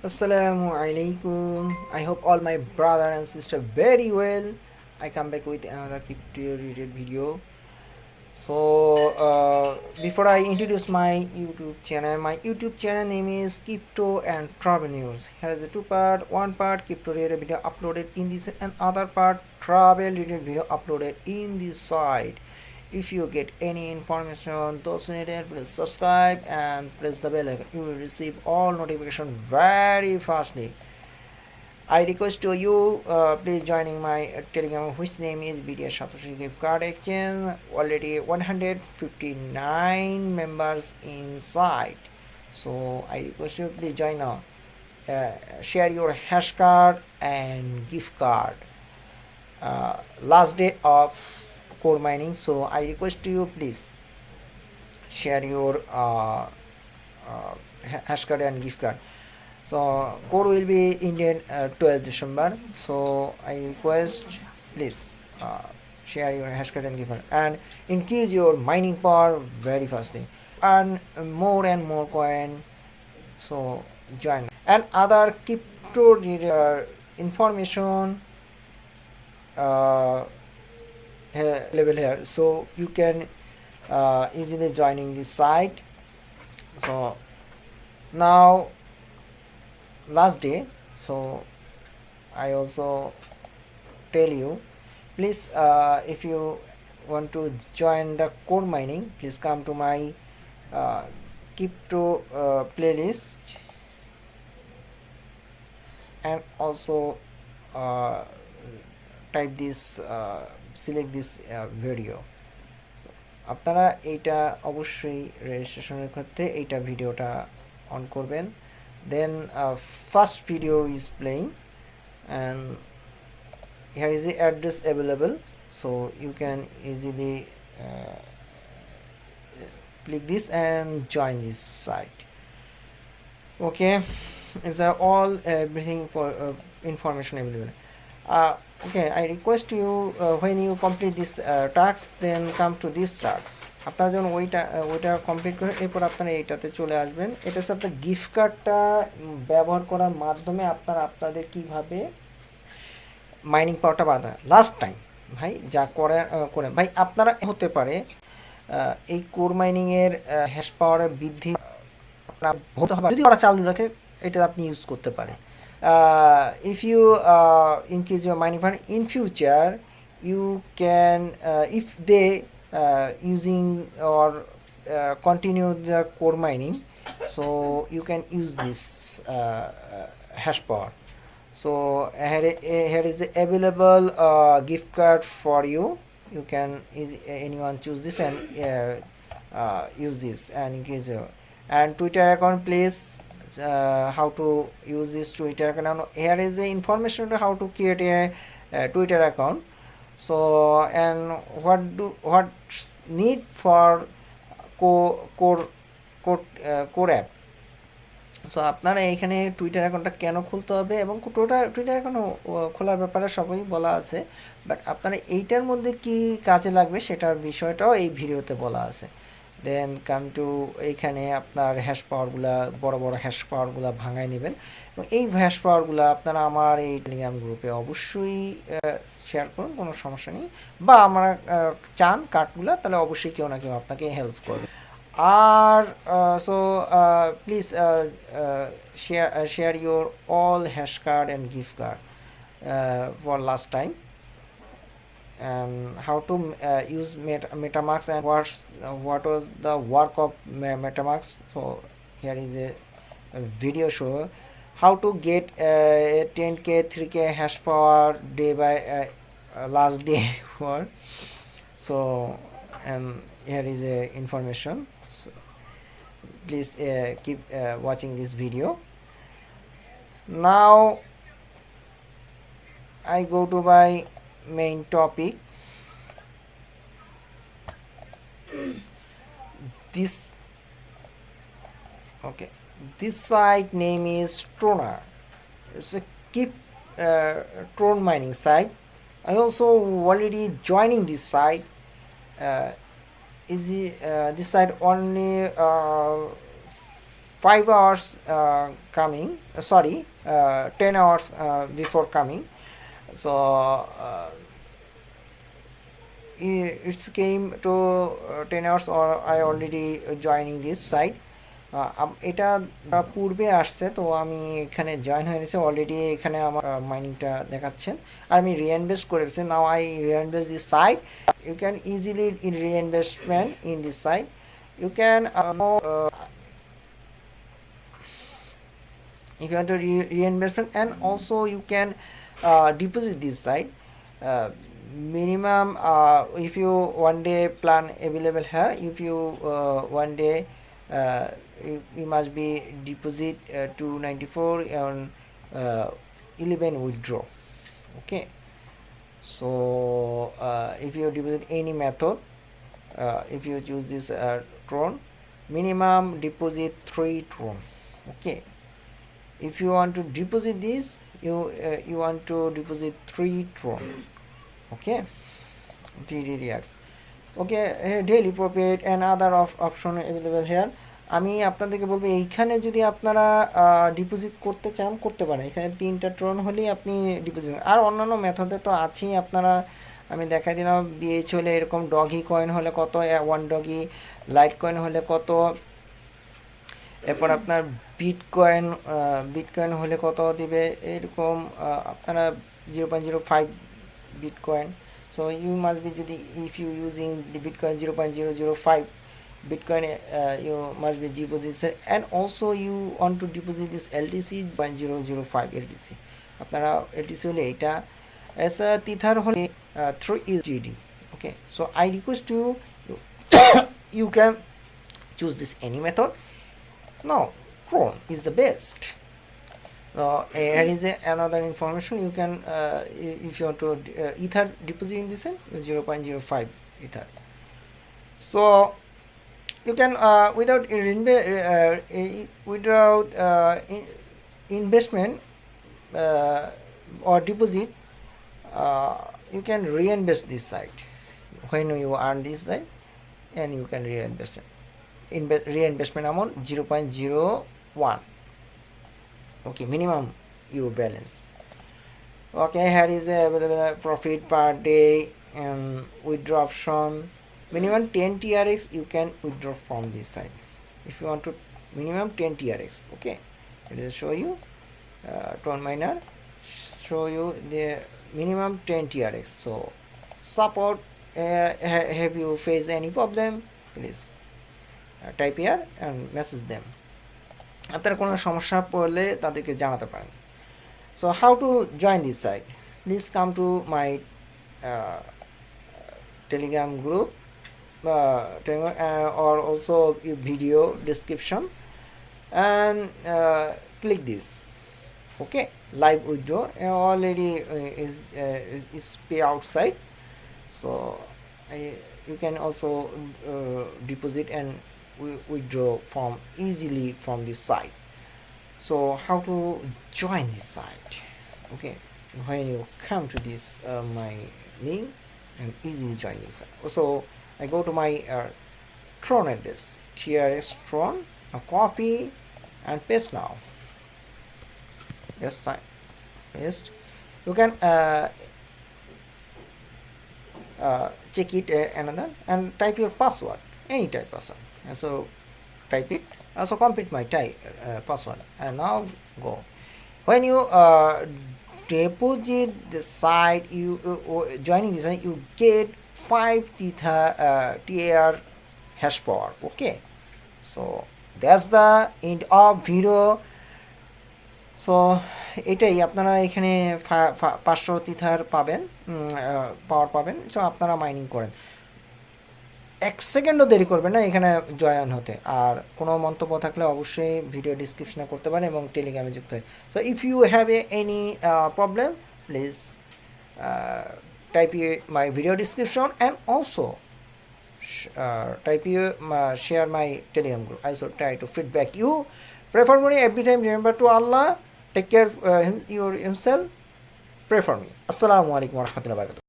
Assalamu alaikum. I hope all my brother and sister very well. I come back with another crypto related video. Before I introduce my YouTube channel name is Crypto and Travel News. Here is a two part. One part crypto related video uploaded in this, and other part travel related video uploaded in this site. If you get any information, those needed, please subscribe and press the bell icon. You will receive all notification very fastly. I request to you, please joining my Telegram, which name is BTS Satoshi Gift Card Exchange. Already 159 members inside. So I request you, please join now. Share your hash card and gift card. Last day of core mining, so I request you, please share your hash card and gift card. So core will be Indian 12 December, so I request, please share your hash card and gift card and increase your mining power very fastly. Earn more and more coin, so join. And other crypto information level here, so you can easily joining this site. So now last day, so I also tell you, please if you want to join the core mining, please come to my crypto playlist and also type this select this video. আপনারা এইটা অবশ্যই রেজিস্ট্রেশনের ক্ষেত্রে এইটা ভিডিওটা on করবেন. Then first video is playing and here is the address available, so you can easily click this and join this site. Okay, is all everything for information available. Okay, I request you, when you complete this task, then come to this task. আপনারা যখন ওইটা complete করে এরপর আপনারা এইটাতে চলে আসবেন. এটা হচ্ছে আপনার গিফট কার্ডটা ব্যবহার করার মাধ্যমে আপনাদের কিভাবে মাইনিং পাওয়ারটা বাড়াতে লাস্ট টাইম ভাই যা করে ভাই আপনারা হতে পারে এই কোর মাইনিংয়ের হ্যাশ পাওয়ারের বৃদ্ধি আপনার হতে হবে যদি ওরা চালু রাখে, এটা আপনি ইউজ করতে পারেন. If you increase your mining power in future, you can if they using or continue the core mining, so you can use this hash power. So here is the available gift card for you. You can anyone choose this and use this and increase your and Twitter account, please. How to use this Twitter account. Here is the information on how to create a Twitter account. So and what need for core app. So আপনারা এইখানে Twitter অ্যাকাউন্টটা কেন খুলতে হবে এবং Twitter account খোলার ব্যাপারে সবই বলা আছে, বাট আপনারা এইটার মধ্যে কি কাজে লাগবে সেটার বিষয়টাও এই ভিডিওতে বলা আছে. দেন কাম টু এইখানে আপনার হ্যাশ পাওয়ারগুলা বড় বড় হ্যাশ পাওয়ারগুলা ভাঙায় নেবেন এবং এই হ্যাশ পাওয়ারগুলা আপনারা আমার এই টেলিগ্রাম গ্রুপে অবশ্যই শেয়ার করুন, কোনো সমস্যা নেই. বা আমরা চান কার্ডগুলা, তাহলে অবশ্যই কেউ না কেউ আপনাকে হেল্প করবে. আর please share your all hash card and gift card for last time, and how to use MetaMask and what was the work of MetaMask. So here is a video show how to get 10k 3k hash power day by last day for. So and here is a information. So please keep watching this video. Now I go to my main topic. This site name is Troner. It's a Tron mining site. I also already joining this site. This site only 5 hours coming, sorry, 10 hours before coming. So it's came to 10 hours or I already joining this site. এটা পূর্বে আসছে, তো আমি এখানে join হয়ে গেছে already. এখানে আমার মাইনিংটা দেখাচ্ছেন আর আমি রিইনভেস্ট করেছি। Now I reinvest this site. You can easily in reinvestment in this site. You can if you want to reinvestment, and also you can deposit this site. Minimum if you one day plan available here, if you one day you must be deposit 294 and 11 withdraw. Okay, so if you deposit any method, if you choose this Tron, minimum deposit 3 Tron. Okay, if you want to deposit this, you want to deposit 3 Tron. Okay, 3 okay, daily profit and other option available here. আমি আপনাদেরকে বলবো এইখানে যদি আপনারা deposit করতে চান করতে পারেন। এখানে 3টা ট্রন হলেই আপনি ডিপোজিট, আর অন্যান্য মেথডে তো আছেই। আপনারা আমি দেখাই দিলাম বিএইচ হলে এরকম, ডগি কয়েন হলে কত, 1 ডগি, লাইট কয়েন হলে কত, এরপর আপনার বিটকয়েন হলে কত দিবে, এরকম আপনারা 0.05 bitcoin. So you must be, if you using the Bitcoin 0.005 Bitcoin, you must be deposit, and also you want to deposit this LTC 0.005 LTC. আপনারা LTC হলে এটা as a Tether হলে 3 USDT. Okay, so I request you you can choose this any method. No, Tron is the best. Here is another information. You can if you want to Ether deposit in this 0.05 Ether. So you can without investment or deposit, you can reinvest this site. When you earn this site, and you can reinvest it. Reinvestment amount 0.01. Okay, minimum your balance. Okay, here is a profit per day and withdraw option. Minimum 10 TRX you can withdraw from this site. If you want to minimum 10 TRX. Okay, it will show you Tron miner show you the minimum 10 TRX. So support, have you faced any problem, please type here and message them. আপনার কোনো সমস্যা পড়লে তাদেরকে জানাতে পারেন। So how to join this site? Please come to my Telegram group or also video description, and click this. Okay, live withdraw already is pay outside. So you can also deposit and withdraw from easily from this site. So how to join this site? Okay, when you come to this my link and easily join this site. Also I go to my Tron address, TRS Tron, copy and paste now. Yes, paste. You can check it another and type your password, any type password. And so type it, also complete my password, and now go. When you deposit the site, you joining this site, you get 5 TR hash power. Okay, so that's the end of video. So এটাই, আপনারা এখানে 500 tether পাবেন, পাওয়ার পাবেন। So আপনারা mining করেন, 1 সেকেন্ডও দেরি করবেন না এখানে জয়েন হতে। আর কোনো মন্তব্য থাকলে অবশ্যই ভিডিও ডিসক্রিপশনে করতে পারেন এবং টেলিগ্রামে যুক্ত হয়। So if you have any problem, please type my video description, and also share my Telegram group. I also try to feedback you. Pray for me every time. Remember to Allah. Take care himself. Pray for me. Assalamu alaikum warahmatullahi wabarakatuh.